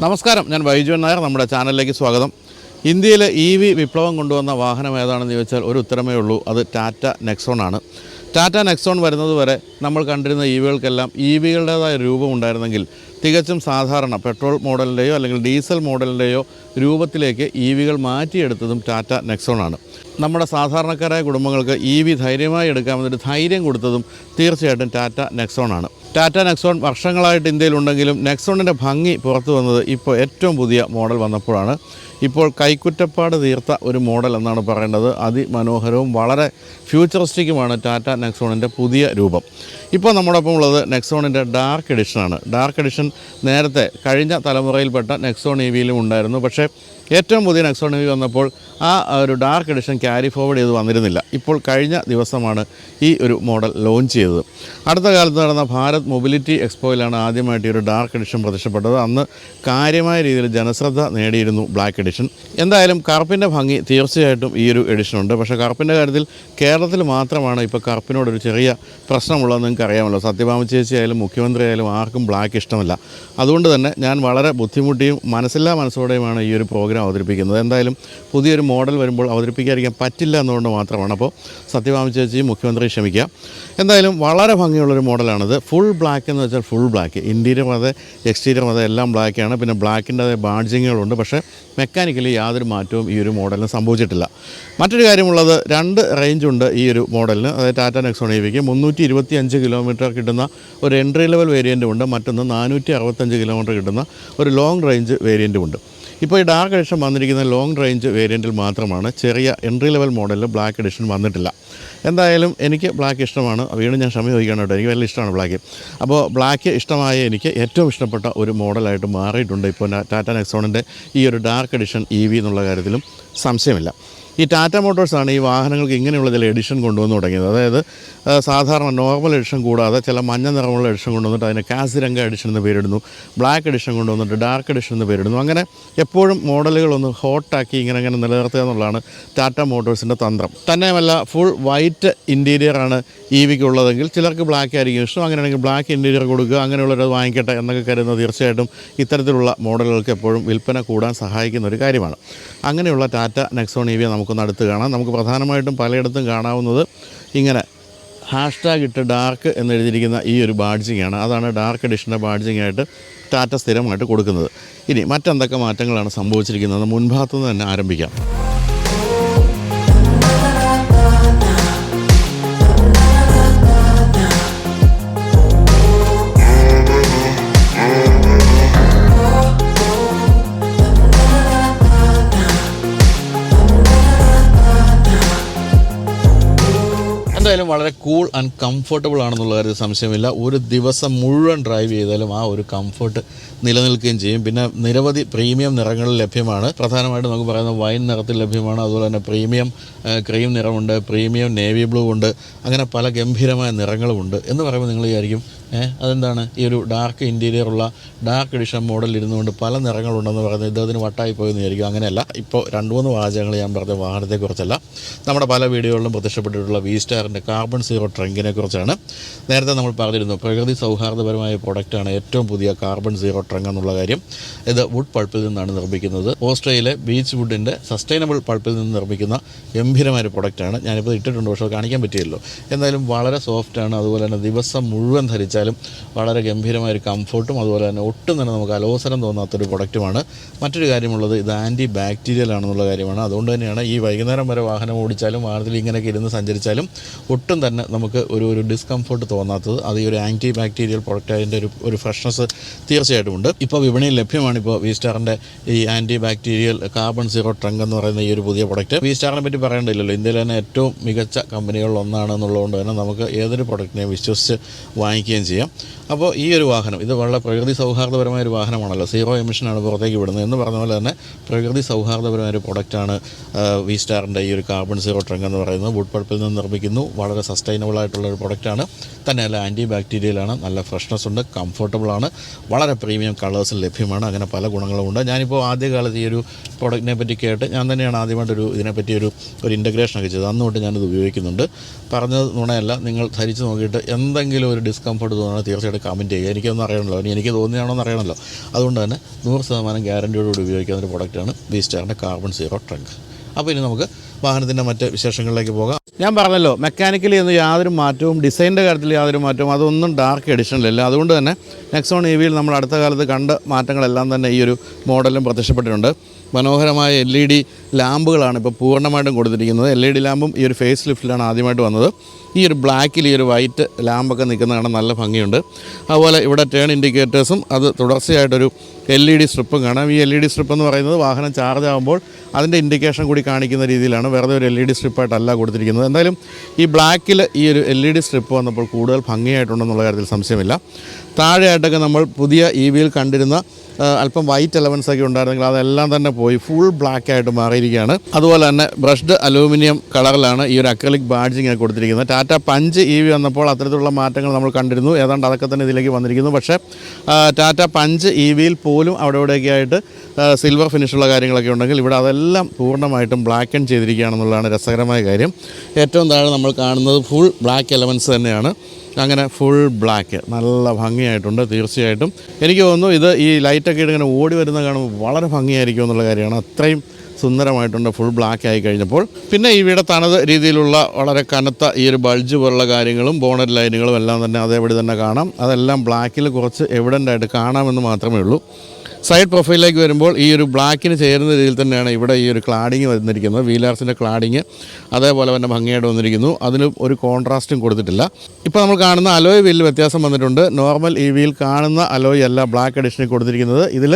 നമസ്കാരം, ഞാൻ ബൈജു നായർ. നമ്മുടെ ചാനലിലേക്ക് സ്വാഗതം. ഇന്ത്യയിൽ EV വിപ്ലവം കൊണ്ടുവന്ന വാഹനം ഏതാണെന്ന് ചോദിച്ചാൽ ഒരു ഉത്തരമേ ഉള്ളൂ, അത് ടാറ്റ നെക്സോൺ ആണ്. ടാറ്റ നെക്സോൺ വരുന്നത് വരെ നമ്മൾ കണ്ടിരുന്ന EVകൾക്കെല്ലാം EVകളുടേതായ രൂപം ഉണ്ടായിരുന്നെങ്കിൽ തികച്ചും സാധാരണ പെട്രോൾ മോഡലിൻ്റെയോ അല്ലെങ്കിൽ ഡീസൽ മോഡലിൻ്റെയോ രൂപത്തിലേക്ക് EVകൾ മാറ്റിയെടുത്തതും ടാറ്റ നെക്സോൺ ആണ്. നമ്മുടെ സാധാരണക്കാരായ കുടുംബങ്ങൾക്ക് EV ധൈര്യമായി എടുക്കാമെന്നൊരു ധൈര്യം കൊടുത്തതും തീർച്ചയായിട്ടും ടാറ്റ നെക്സോൺ ആണ്. ടാറ്റ നെക്സോൺ വർഷങ്ങളായിട്ട് ഇന്ത്യയിലുണ്ടെങ്കിലും നെക്സോണിൻ്റെ ഭംഗി പുറത്തു വന്നത് ഇപ്പോൾ ഏറ്റവും പുതിയ മോഡൽ വന്നപ്പോഴാണ്. ഇപ്പോൾ കൈക്കുറ്റപ്പാട് തീർത്ത ഒരു മോഡൽ എന്നാണ് പറയേണ്ടത്. അതിമനോഹരവും വളരെ ഫ്യൂച്ചറിസ്റ്റിക്കുമാണ് ടാറ്റ നെക്സോണിൻ്റെ പുതിയ രൂപം. ഇപ്പോൾ നമ്മോടൊപ്പം ഉള്ളത് നെക്സോണിൻ്റെ ഡാർക്ക് എഡിഷനാണ്. ഡാർക്ക് എഡിഷൻ നേരത്തെ കഴിഞ്ഞ തലമുറയിൽപ്പെട്ട നെക്സോൺ EVയിലും ഉണ്ടായിരുന്നു. പക്ഷേ ഏറ്റവും പുതിയ നെക്സോൺ EV വന്നപ്പോൾ ആ ഒരു ഡാർക്ക് എഡിഷൻ ക്യാരി ഫോർവേഡ് ചെയ്ത് വന്നിരുന്നില്ല. ഇപ്പോൾ കഴിഞ്ഞ ദിവസമാണ് ഈ ഒരു മോഡൽ ലോഞ്ച് ചെയ്തത്. അടുത്ത കാലത്ത് നടന്ന ഭാരത് മൊബിലിറ്റി എക്സ്പോയിലാണ് ആദ്യമായിട്ട് ഈ ഒരു ഡാർക്ക് എഡിഷൻ പ്രത്യക്ഷപ്പെട്ടത്. അന്ന് കാര്യമായ രീതിയിൽ ജനശ്രദ്ധ നേടിയിരുന്നു ബ്ലാക്ക് എഡിഷൻ. എന്തായാലും കറുപ്പിൻ്റെ ഭംഗി തീർച്ചയായിട്ടും ഈ ഒരു എഡിഷനുണ്ട്. പക്ഷേ കറുപ്പിൻ്റെ കാര്യത്തിൽ കേരളത്തിൽ മാത്രമാണ് ഇപ്പോൾ കറുപ്പിനോടൊരു ചെറിയ പ്രശ്നമുള്ളതെന്ന് നിങ്ങൾക്ക് അറിയാമല്ലോ. സത്യഭാമ ചേച്ചി ആയാലും മുഖ്യമന്ത്രി ആയാലും ആർക്കും ബ്ലാക്ക് ഇഷ്ടമല്ല. അതുകൊണ്ട് തന്നെ ഞാൻ വളരെ ബുദ്ധിമുട്ടിയും മനസ്സില്ലാ മനസ്സോടെയുമാണ് ഈ ഒരു പ്രോഗ്രാം അവതരിപ്പിക്കുന്നത്. എന്തായാലും പുതിയൊരു മോഡൽ വരുമ്പോൾ അവതരിപ്പിക്കാതിരിക്കാൻ പറ്റില്ല എന്നുകൊണ്ട് മാത്രമാണ്. അപ്പോൾ സത്യഭാമ ചേച്ചിയും മുഖ്യമന്ത്രി ക്ഷമിക്കുക. എന്തായാലും വളരെ ഭംഗിയുള്ളൊരു മോഡലാണിത്. ഫുൾ ബ്ലാക്ക് എന്ന് വെച്ചാൽ ഫുൾ ബ്ലാക്ക്, ഇൻറ്റീരിയർ അതെ എക്സ്റ്റീരിയർ അതെ എല്ലാം ബ്ലാക്കാണ്. പിന്നെ ബ്ലാക്കിൻ്റെ അതേ ബാഡ്ജിങ്ങുകളുണ്ട്. പക്ഷേ മെക്കാനിക്കലി യാതൊരു മാറ്റവും ഈ ഒരു മോഡലിന് സംഭവിച്ചിട്ടില്ല. മറ്റൊരു കാര്യമുള്ളത്, 2 റേഞ്ചുണ്ട് ഈ ഒരു മോഡലിന്. അതായത് ടാറ്റ നെക്സോൺ EVക്ക് 325 കിലോമീറ്റർ കിട്ടുന്ന ഒരു എൻട്രി ലെവൽ വേരിയൻറ്റും ഉണ്ട്. മറ്റൊന്ന് 465 കിലോമീറ്റർ കിട്ടുന്ന ഒരു ലോങ് റേഞ്ച് വേരിയൻറ്റും ഉണ്ട്. ഇപ്പോൾ ഈ ഡാർക്ക് എഡിഷൻ വന്നിരിക്കുന്ന ലോങ് റേഞ്ച് വേരിയൻറ്റിൽ മാത്രമാണ്. ചെറിയ എൻട്രി ലെവൽ മോഡലിൽ ബ്ലാക്ക് എഡിഷൻ വന്നിട്ടില്ല. എന്തായാലും എനിക്ക് ബ്ലാക്ക് ഇഷ്ടമാണ്. വീണ്ടും ഞാൻ ക്ഷമ ചോദിക്കണം കേട്ടോ, എനിക്ക് വലിയ ഇഷ്ടമാണ് ബ്ലാക്ക്. അപ്പോൾ ബ്ലാക്ക് ഇഷ്ടമായ എനിക്ക് ഏറ്റവും ഇഷ്ടപ്പെട്ട ഒരു മോഡലായിട്ട് മാറിയിട്ടുണ്ട് ഇപ്പോൾ ടാറ്റ നെക്സോണിൻ്റെ ഈ ഒരു ഡാർക്ക് എഡിഷൻ EV എന്നുള്ള കാര്യത്തിലും സംശയമില്ല. ഈ ടാറ്റ മോട്ടോഴ്സാണ് ഈ വാഹനങ്ങൾക്ക് ഇങ്ങനെയുള്ള ചില എഡിഷൻ കൊണ്ടുവന്ന് തുടങ്ങിയത്. അതായത് സാധാരണ നോർമൽ എഡിഷൻ കൂടാതെ ചില മഞ്ഞ നിറമുള്ള എഡിഷൻ കൊണ്ടുവന്നിട്ട് അതിന് കാസിരംഗ എഡിഷൻ എന്ന് പേരിടുന്നു, ബ്ലാക്ക് എഡിഷൻ കൊണ്ടുവന്നിട്ട് ഡാർക്ക് എഡിഷൻ എന്ന് പേരിടുന്നു. അങ്ങനെ എപ്പോഴും മോഡലുകളൊന്ന് ഹോട്ടാക്കി ഇങ്ങനെ നിലനിർത്തുക എന്നുള്ളതാണ് ടാറ്റ മോട്ടോഴ്സിൻ്റെ തന്ത്രം. തന്നെയുമല്ല, ഫുൾ വൈറ്റ് ഇൻറ്റീരിയറാണ് EVക്ക് ഉള്ളതെങ്കിൽ ചിലർക്ക് ബ്ലാക്ക് ആയിരിക്കും ഇഷ്ടം. അങ്ങനെയാണെങ്കിൽ ബ്ലാക്ക് ഇൻറ്റീരിയർ കൊടുക്കുക, അങ്ങനെയുള്ളവരത് വാങ്ങിക്കട്ടെ എന്നൊക്കെ കരുതുന്നത് തീർച്ചയായിട്ടും ഇത്തരത്തിലുള്ള മോഡലുകൾക്ക് എപ്പോഴും വിൽപ്പന കൂടാൻ സഹായിക്കുന്ന ഒരു കാര്യമാണ്. അങ്ങനെയുള്ള ടാറ്റ നെക്സോൺ EV നമുക്കൊന്ന് അടുത്ത് കാണാം. നമുക്ക് പ്രധാനമായിട്ടും പലയിടത്തും കാണാവുന്നത് ഇങ്ങനെ # ഇട്ട് ഡാർക്ക് എന്നെഴുതിയിരിക്കുന്ന ഈ ഒരു ബാഡ്ജിങ്ങാണ്. അതാണ് ഡാർക്ക് എഡിഷൻ്റെ ബാഡ്ജിങ്ങായിട്ട് ടാറ്റ സ്ഥിരമായിട്ട് കൊടുക്കുന്നത്. ഇനി മറ്റെന്തൊക്കെ മാറ്റങ്ങളാണ് സംഭവിച്ചിരിക്കുന്നത് മുൻഭാഗത്തുനിന്ന് തന്നെ ആരംഭിക്കാം. എന്തായാലും വളരെ കൂൾ ആൻഡ് കംഫർട്ടബിൾ ആണെന്നുള്ള കാര്യത്തിൽ സംശയമില്ല. ഒരു ദിവസം മുഴുവൻ ഡ്രൈവ് ചെയ്താലും ആ ഒരു കംഫർട്ട് നിലനിൽക്കുകയും ചെയ്യും. പിന്നെ നിരവധി പ്രീമിയം നിറങ്ങളിൽ ലഭ്യമാണ്. പ്രധാനമായിട്ടും നമുക്ക് പറയുന്ന വൈൻ നിറത്തിൽ ലഭ്യമാണ്. അതുപോലെ തന്നെ പ്രീമിയം ക്രീം നിറമുണ്ട്, പ്രീമിയം നേവി ബ്ലൂ ഉണ്ട്, അങ്ങനെ പല ഗംഭീരമായ നിറങ്ങളുമുണ്ട്. എന്ന് പറയുമ്പോൾ നിങ്ങൾ വിചാരിക്കും അതെന്താണ് ഈ ഒരു ഡാർക്ക് ഇൻറ്റീരിയറുള്ള ഡാർക്ക് എഡിഷൻ മോഡൽ ഇരുന്നുകൊണ്ട് പല നിറങ്ങളുണ്ടെന്ന് പറയുന്നത് ഇദ്ദേഹത്തിന് വട്ടായി പോയെന്ന് വിചാരിക്കും. അങ്ങനെയല്ല. ഇപ്പോൾ 2-3 വാചകങ്ങൾ ഞാൻ പറഞ്ഞ വാഹനത്തെക്കുറിച്ചല്ല, നമ്മുടെ പല വീഡിയോകളിലും പ്രത്യക്ഷപ്പെട്ടിട്ടുള്ള V-സ്റ്റാറിൻ്റെ കാർബൺ സീറോ ട്രങ്കിനെ കുറിച്ചാണ്. നേരത്തെ നമ്മൾ പറഞ്ഞിരുന്നു, പ്രകൃതി സൗഹാർദ്ദപരമായ പ്രൊഡക്റ്റാണ് ഏറ്റവും പുതിയ കാർബൺ സീറോ ട്രങ്ക് എന്നുള്ള കാര്യം. ഇത് വുഡ് പൾപ്പിൽ നിന്നാണ് നിർമ്മിക്കുന്നത്. ഓസ്ട്രേലിയയിലെ ബീച്ച് വുഡിൻ്റെ സസ്റ്റൈനബിൾ പൾപ്പിൽ നിന്ന് നിർമ്മിക്കുന്ന ഗംഭീരമായ പ്രൊഡക്റ്റാണ്. ഞാനിപ്പോൾ ഇട്ടിട്ടുണ്ട്, പക്ഷേ കാണിക്കാൻ പറ്റിയല്ലോ. എന്തായാലും വളരെ സോഫ്റ്റാണ്. അതുപോലെ തന്നെ ദിവസം മുഴുവൻ ധരിച്ചാലും വളരെ ഗംഭീരമായൊരു കംഫർട്ടും അതുപോലെ തന്നെ ഒട്ടും തന്നെ നമുക്ക് അലോസരം തോന്നാത്തൊരു പ്രൊഡക്റ്റുമാണ്. മറ്റൊരു കാര്യമുള്ളത്, ഇത് ആൻറ്റി ബാക്ടീരിയൽ ആണെന്നുള്ള കാര്യമാണ്. അതുകൊണ്ട് തന്നെയാണ് ഈ വൈകുന്നേരം വരെ വാഹനം ഓടിച്ചാലും വാഹനത്തിൽ ഇങ്ങനെയൊക്കെ ഇരുന്ന് സഞ്ചരിച്ചാലും ഒട്ടും തന്നെ നമുക്ക് ഒരു ഡിസ്കംഫർട്ട് തോന്നാത്തത്. അത് ഈ ഒരു ആൻറ്റി ബാക്ടീരിയൽ പ്രൊഡക്റ്റ്, അതിൻ്റെ ഒരു ഫ്രഷ്നസ് തീർച്ചയായിട്ടും ഉണ്ട്. ഇപ്പോൾ വിപണിയിൽ ലഭ്യമാണ്. ഇപ്പോൾ V-സ്റ്റാറിൻ്റെ ഈ anti bacterial carbon zero trunk എന്ന് പറയുന്ന ഈ ഒരു പുതിയ പ്രൊഡക്റ്റ്. V-സ്റ്റാറിനെ പറ്റി പറയേണ്ടില്ലല്ലോ, ഇന്ത്യയിൽ തന്നെ ഏറ്റവും മികച്ച കമ്പനികളിലൊന്നാണെന്നുള്ളതുകൊണ്ട് തന്നെ നമുക്ക് ഏതൊരു പ്രൊഡക്റ്റിനെയും വിശ്വസിച്ച് വാങ്ങിക്കുകയും ചെയ്യാം. അപ്പോൾ ഈ ഒരു വാഹനം ഇത് വളരെ പ്രകൃതി സൗഹാർദ്ദപരമായ ഒരു വാഹനമാണല്ലോ. സീറോ എമിഷനാണ് പുറത്തേക്ക് വിടുന്നത് എന്ന് പറഞ്ഞ പോലെ തന്നെ പ്രകൃതി സൗഹാർദ്ദപരമായ ഒരു പ്രൊഡക്റ്റാണ് V-സ്റ്റാറിൻ്റെ ഈ ഒരു കാർബൺ സീറോ ട്രങ്ക് എന്ന് പറയുന്നത്. വുഡ് പൾപ്പിൽ നിന്ന് നിർമ്മിക്കുന്നു. വളരെ സസ്റ്റൈനബിൾ ആയിട്ടുള്ളൊരു പ്രൊഡക്റ്റാണ്. തന്നെയല്ല ആൻറ്റി ബാക്ടീരിയലാണ്, നല്ല ഫ്രഷ്നസ് ഉണ്ട്, കംഫർട്ടബിളാണ്, വളരെ പ്രീമിയം കളേഴ്സിൽ ലഭ്യമാണ്. അങ്ങനെ പല ഗുണങ്ങളുമുണ്ട്. ഞാനിപ്പോൾ ആദ്യകാലത്ത് ഈ ഒരു പ്രൊഡക്റ്റിനെ പറ്റി കേട്ട് ഞാൻ തന്നെയാണ് ആദ്യമായിട്ടൊരു ഇതിനെപ്പറ്റി ഒരു ഇൻ്റഗ്രേഷനൊക്കെ ചെയ്തത്. അന്നുതൊട്ട് ഞാനിത് ഉപയോഗിക്കുന്നുണ്ട്. പറഞ്ഞത് നുണയല്ല. നിങ്ങൾ ധരിച്ച് നോക്കിയിട്ട് എന്തെങ്കിലും ഒരു ഡിസ്കംഫർട്ട് തോന്നുന്നത് തീർച്ചയായിട്ടും കമൻറ്റ് ചെയ്യുക. എനിക്കൊന്നും അറിയണമല്ലോ, എനിക്ക് തോന്നിയാണോ എന്ന് അറിയണമല്ലോ. അതുകൊണ്ട് തന്നെ 100% ഗ്യാരൻറ്റിയോടുകൂടി ഉപയോഗിക്കുന്ന ഒരു പ്രൊഡക്റ്റാണ് V-Starൻ്റെ കാർബൺ സീറോ ട്രങ്ക്. അപ്പോൾ ഇനി നമുക്ക് വാഹനത്തിൻ്റെ മറ്റ് വിശേഷങ്ങളിലേക്ക് പോകാം. ഞാൻ പറഞ്ഞല്ലോ, മെക്കാനിക്കലി ഒന്നും യാതൊരു മാറ്റവും, ഡിസൈനിൻ്റെ കാര്യത്തിൽ യാതൊരു മാറ്റവും, അതൊന്നും ഡാർക്ക് എഡിഷനിലില്ല. അതുകൊണ്ട് തന്നെ നെക്സോൺ EVയിൽ നമ്മൾ അടുത്ത കാലത്ത് കണ്ട മാറ്റങ്ങളെല്ലാം തന്നെ ഈ ഒരു മോഡലും പ്രത്യക്ഷപ്പെട്ടിട്ടുണ്ട്. മനോഹരമായ LED ലാമ്പുകളാണ് ഇപ്പോൾ പൂർണ്ണമായിട്ടും കൊടുത്തിരിക്കുന്നത്. LED ലാമ്പും ഈ ഒരു ഫേസ് ലിഫ്റ്റിലാണ് ആദ്യമായിട്ട് വന്നത്. ഈ ഒരു ബ്ലാക്കിൽ ഈ ഒരു വൈറ്റ് ലാമ്പൊക്കെ നിൽക്കുന്ന കാണാൻ നല്ല ഭംഗിയുണ്ട്. അതുപോലെ ഇവിടെ ടേൺ ഇൻഡിക്കേറ്റേഴ്സും അത് തുടർച്ചയായിട്ടൊരു LED സ്ട്രിപ്പും കാണാം. ഈ LED സ്ട്രിപ്പ് എന്ന് പറയുന്നത് വാഹനം ചാർജ് ആകുമ്പോൾ അതിൻ്റെ ഇൻഡിക്കേഷൻ കൂടി കാണിക്കുന്ന രീതിയിലാണ്, വെറുതെ ഒരു LED സ്ട്രിപ്പായിട്ടല്ല കൊടുത്തിരിക്കുന്നത്. എന്തായാലും ഈ ബ്ലാക്കിൽ ഈ ഒരു LED സ്ട്രിപ്പ് വന്നപ്പോൾ കൂടുതൽ ഭംഗിയായിട്ടുണ്ടെന്നുള്ള കാര്യത്തിൽ സംശയമില്ല. താഴെയായിട്ടൊക്കെ നമ്മൾ പുതിയ EVയിൽ കണ്ടിരുന്ന അല്പം വൈറ്റ് എലമെൻസ് ഒക്കെ ഉണ്ടായിരുന്നെങ്കിൽ അതെല്ലാം തന്നെ പോയി ഫുൾ ബ്ലാക്ക് ആയിട്ട് മാറിയിരിക്കുകയാണ്. അതുപോലെ തന്നെ ബ്രഷ്ഡ് അലൂമിനിയം കളറിലാണ് ഈ ഒരു അക്രലിക് ബാഡ്ജിങ് ഒക്കെ കൊടുത്തിരിക്കുന്നത്. ടാറ്റ പഞ്ച് EV വന്നപ്പോൾ അത്തരത്തിലുള്ള മാറ്റങ്ങൾ നമ്മൾ കണ്ടിരുന്നു. ഏതാണ്ട് അതൊക്കെ തന്നെ ഇതിലേക്ക് വന്നിരിക്കുന്നു. പക്ഷേ ടാറ്റ പഞ്ച് EVയിൽ പോലും അവിടെ ഇവിടെയൊക്കെ ആയിട്ട് സിൽവർ ഫിനിഷുള്ള കാര്യങ്ങളൊക്കെ ഉണ്ടെങ്കിൽ ഇവിടെ അതെല്ലാം പൂർണ്ണമായിട്ടും ബ്ലാക്ക് ആൻഡ് ചെയ്തിരിക്കുകയാണെന്നുള്ളതാണ് രസകരമായ കാര്യം. ഏറ്റവും താഴെ നമ്മൾ കാണുന്നത് ഫുൾ ബ്ലാക്ക് എലമെൻസ് തന്നെയാണ്. അങ്ങനെ ഫുൾ ബ്ലാക്ക് നല്ല ഭംഗിയായിട്ടുണ്ട്. തീർച്ചയായിട്ടും എനിക്ക് തോന്നുന്നു ഇത് ഈ ലൈറ്റൊക്കെ ഇങ്ങനെ ഓടി വരുന്ന കാണുമ്പോൾ വളരെ ഭംഗിയായിരിക്കും എന്നുള്ള കാര്യമാണ്. അത്രയും സുന്ദരമായിട്ടുണ്ട് ഫുൾ ബ്ലാക്ക് ആയി കഴിഞ്ഞപ്പോൾ. പിന്നെ ഇവിടെ തനത് രീതിയിലുള്ള വളരെ കനത്ത ഈ ഒരു ബൾജ് പോലുള്ള കാര്യങ്ങളും ബോണറ്റ് ലൈനുകളും എല്ലാം തന്നെ അതേപടി തന്നെ കാണാം. അതെല്ലാം ബ്ലാക്കിൽ കുറച്ച് എവിഡൻ്റായിട്ട് കാണാമെന്ന് മാത്രമേ ഉള്ളൂ. സൈഡ് പ്രൊഫൈലിലേക്ക് വരുമ്പോൾ ഈ ഒരു ബ്ലാക്കിന് ചേരുന്ന രീതിയിൽ തന്നെയാണ് ഇവിടെ ഈ ഒരു ക്ലാഡിങ് വന്നിരിക്കുന്നത്. വീലാർസിൻ്റെ ക്ലാഡിങ് അതേപോലെ തന്നെ ഭംഗിയായിട്ട് വന്നിരിക്കുന്നു. അതിന് ഒരു കോൺട്രാസ്റ്റും കൊടുത്തിട്ടില്ല. ഇപ്പോൾ നമ്മൾ കാണുന്ന അലോയ് വീലിൽ വ്യത്യാസം വന്നിട്ടുണ്ട്. നോർമൽ EVയിൽ കാണുന്ന അലോയ് അല്ല ബ്ലാക്ക് എഡിഷനിൽ കൊടുത്തിരിക്കുന്നത്. ഇതിൽ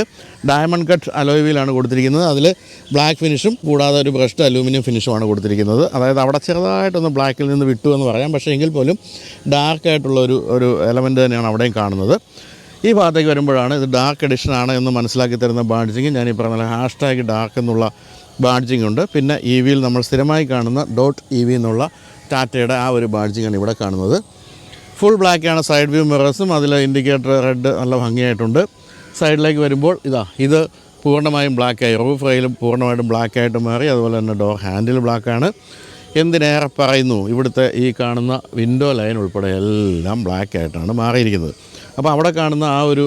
ഡയമണ്ട് കട്ട് അലോയ് വീലാണ് കൊടുത്തിരിക്കുന്നത്. അതിൽ ബ്ലാക്ക് ഫിനിഷും കൂടാതെ ഒരു ബ്രഷ്ഡ് അലൂമിനിയം ഫിനിഷുമാണ് കൊടുത്തിരിക്കുന്നത്. അതായത് അവിടെ ചെറുതായിട്ടൊന്ന് ബ്ലാക്കിൽ നിന്ന് വിട്ടു എന്ന് പറയാം. പക്ഷേ എങ്കിൽ പോലും ഡാർക്കായിട്ടുള്ള ഒരു എലമെൻറ്റ് തന്നെയാണ് അവിടെയും കാണുന്നത്. ഈ ഭാഗത്തേക്ക് വരുമ്പോഴാണ് ഇത് ഡാർക്ക് എഡിഷനാണ് എന്ന് മനസ്സിലാക്കി തരുന്ന ബാഡ്ജിങ്. ഞാൻ ഈ പറഞ്ഞ ഹാഷ്ടാഗ് ഡാർക്ക് എന്നുള്ള ബാഡ്ജിങ് ഉണ്ട്. പിന്നെ EVയിൽ നമ്മൾ സ്ഥിരമായി കാണുന്ന .EV എന്നുള്ള ടാറ്റയുടെ ആ ഒരു ബാഡ്ജിങ്ങാണ് ഇവിടെ കാണുന്നത്. ഫുൾ ബ്ലാക്കാണ് സൈഡ് വ്യൂ മിറേഴ്സും. അതിൽ ഇൻഡിക്കേറ്റർ റെഡ് നല്ല ഭംഗിയായിട്ടുണ്ട്. സൈഡിലേക്ക് വരുമ്പോൾ ഇത് പൂർണ്ണമായും ബ്ലാക്കായി, റൂഫ് റെയിലും പൂർണ്ണമായിട്ടും ബ്ലാക്കായിട്ട് മാറി. അതുപോലെ തന്നെ ഡോർ ഹാൻഡിൽ ബ്ലാക്കാണ്. എന്തിനേറെ പറയുന്നു, ഇവിടുത്തെ ഈ കാണുന്ന വിൻഡോ ലൈൻ ഉൾപ്പെടെ എല്ലാം ബ്ലാക്കായിട്ടാണ് മാറിയിരിക്കുന്നത്. അപ്പോൾ അവിടെ കാണുന്ന ആ ഒരു